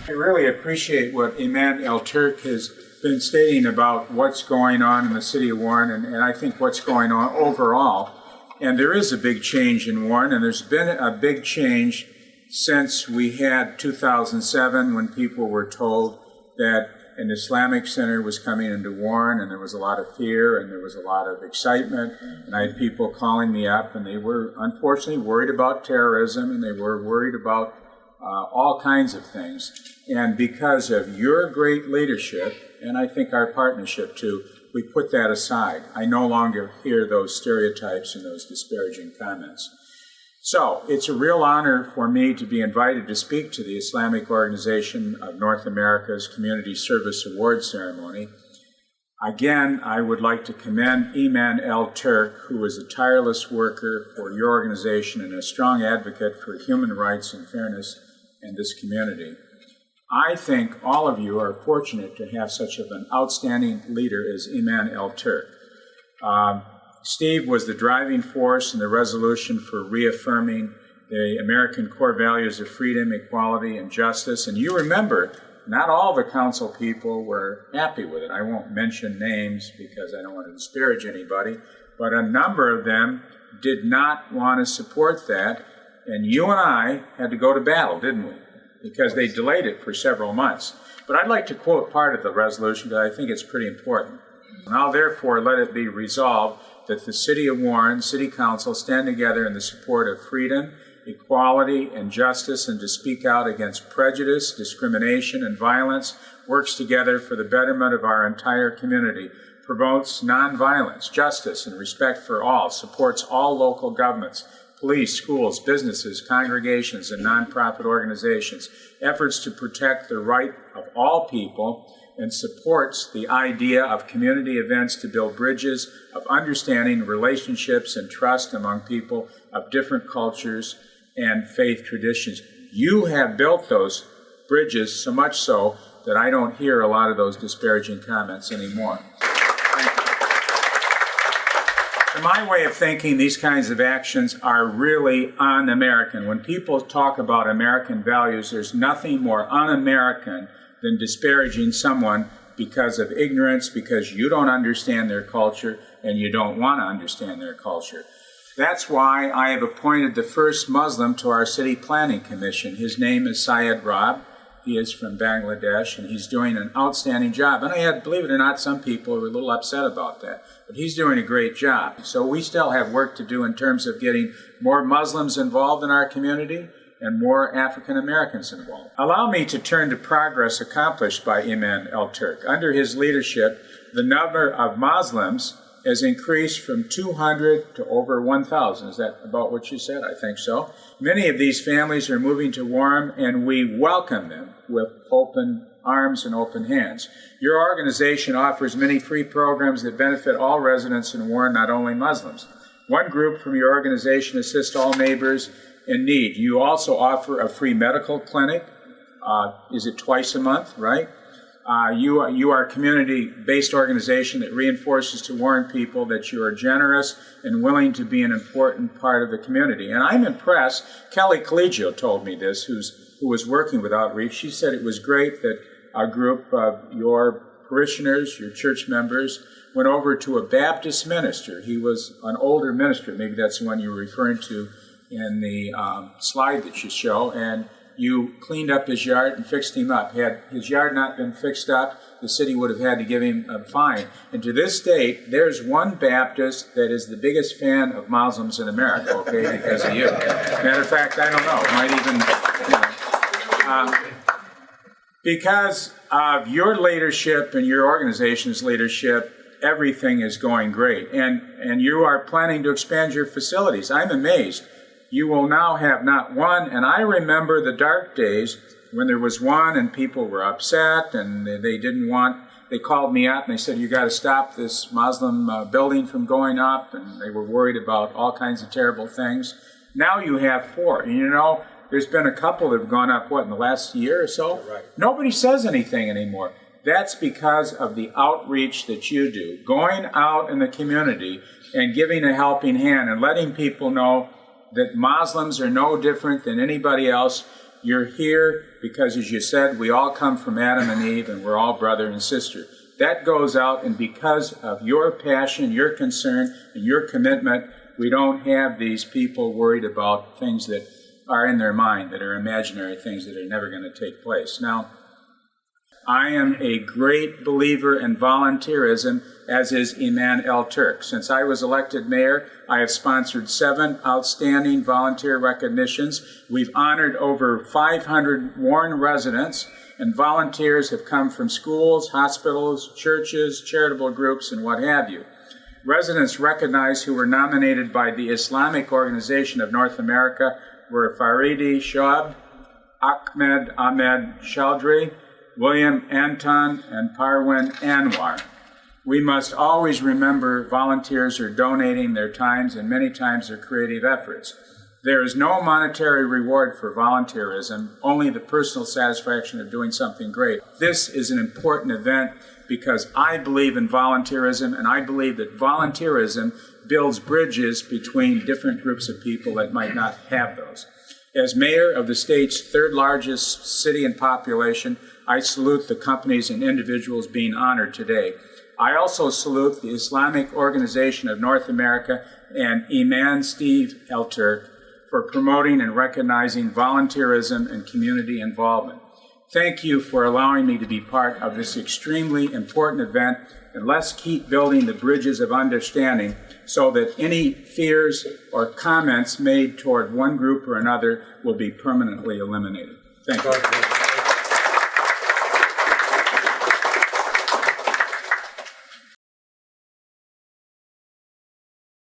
I really appreciate what Iman El-Turk has been stating about what's going on in the city of Warren, and I think what's going on overall. And there is a big change in Warren, and there's been a big change since we had 2007, when people were told that an Islamic center was coming into Warren, and there was a lot of fear and there was a lot of excitement. And I had people calling me up, and they were unfortunately worried about terrorism, and they were worried about all kinds of things. And because of your great leadership, and I think our partnership too, we put that aside. I no longer hear those stereotypes and those disparaging comments. So it's a real honor for me to be invited to speak to the Islamic Organization of North America's Community Service Award ceremony. Again, I would like to commend Iman El-Turk, who is a tireless worker for your organization and a strong advocate for human rights and fairness in this community. I think all of you are fortunate to have such an outstanding leader as Iman El-Turk. Steve was the driving force in the resolution for reaffirming the American core values of freedom, equality, and justice. And you remember, not all the council people were happy with it. I won't mention names because I don't want to disparage anybody, but a number of them did not want to support that. And you and I had to go to battle, didn't we? Because they delayed it for several months. But I'd like to quote part of the resolution because I think it's pretty important. Now, therefore, let it be resolved that the City of Warren, City Council, stand together in the support of freedom, equality, and justice, and to speak out against prejudice, discrimination, and violence, works together for the betterment of our entire community, promotes nonviolence, justice, and respect for all, supports all local governments, police, schools, businesses, congregations, and nonprofit organizations, efforts to protect the right of all people, and supports the idea of community events to build bridges of understanding, relationships, and trust among people of different cultures and faith traditions. You have built those bridges so much so that I don't hear a lot of those disparaging comments anymore. In my way of thinking, these kinds of actions are really un-American. When people talk about American values, there's nothing more un-American than disparaging someone because of ignorance, because you don't understand their culture and you don't want to understand their culture. That's why I have appointed the first Muslim to our City Planning Commission. His name is Syed Rob. He is from Bangladesh, and he's doing an outstanding job. And I had, believe it or not, some people were a little upset about that. But he's doing a great job. So we still have work to do in terms of getting more Muslims involved in our community and more African Americans involved. Allow me to turn to progress accomplished by Iman El-Turk. Under his leadership, the number of Muslims has increased from 200 to over 1,000. Is that about what you said? I think so. Many of these families are moving to Warren, and we welcome them with open arms and open hands. Your organization offers many free programs that benefit all residents in Warren, not only Muslims. One group from your organization assists all neighbors in need. You also offer a free medical clinic. Is it twice a month, right? You are a community-based organization that reinforces to Warren people that you are generous and willing to be an important part of the community. And I'm impressed. Kelly Collegio told me this, who was working with Outreach. She said it was great that a group of your parishioners, your church members, went over to a Baptist minister. He was an older minister. Maybe that's the one you were referring to in the slide that you show, and you cleaned up his yard and fixed him up. Had his yard not been fixed up, the city would have had to give him a fine. And to this date, there's one Baptist that is the biggest fan of Muslims in America, okay, because of you. Matter of fact, I don't know, might even, because of your leadership and your organization's leadership, everything is going great. And you are planning to expand your facilities. I'm amazed. You will now have not one, and I remember the dark days when there was one and people were upset and they didn't want, they called me up and they said, you got to stop this Muslim building from going up, and they were worried about all kinds of terrible things. Now you have 4. And you know, there's been a couple that have gone up, what, in the last year or so? Right. Nobody says anything anymore. That's because of the outreach that you do, going out in the community and giving a helping hand and letting people know that Muslims are no different than anybody else. You're here because, as you said, we all come from Adam and Eve, and we're all brother and sister. That goes out, and because of your passion, your concern, and your commitment, we don't have these people worried about things that are in their mind, that are imaginary things that are never going to take place. Now, I am a great believer in volunteerism, as is Iman El-Turk. Since I was elected mayor, I have sponsored 7 outstanding volunteer recognitions. We've honored over 500 Warren residents, and volunteers have come from schools, hospitals, churches, charitable groups, and what have you. Residents recognized who were nominated by the Islamic Organization of North America were Faridi Shoaib, Ahmed Chowdhury, William Anton, and Parwin Anwar. We must always remember volunteers are donating their times and many times their creative efforts. There is no monetary reward for volunteerism, only the personal satisfaction of doing something great. This is an important event because I believe in volunteerism, and I believe that volunteerism builds bridges between different groups of people that might not have those. As mayor of the state's 3rd largest city in population, I salute the companies and individuals being honored today. I also salute the Islamic Organization of North America and Iman Steve El-Turk for promoting and recognizing volunteerism and community involvement. Thank you for allowing me to be part of this extremely important event, and let's keep building the bridges of understanding so that any fears or comments made toward one group or another will be permanently eliminated. Thank you.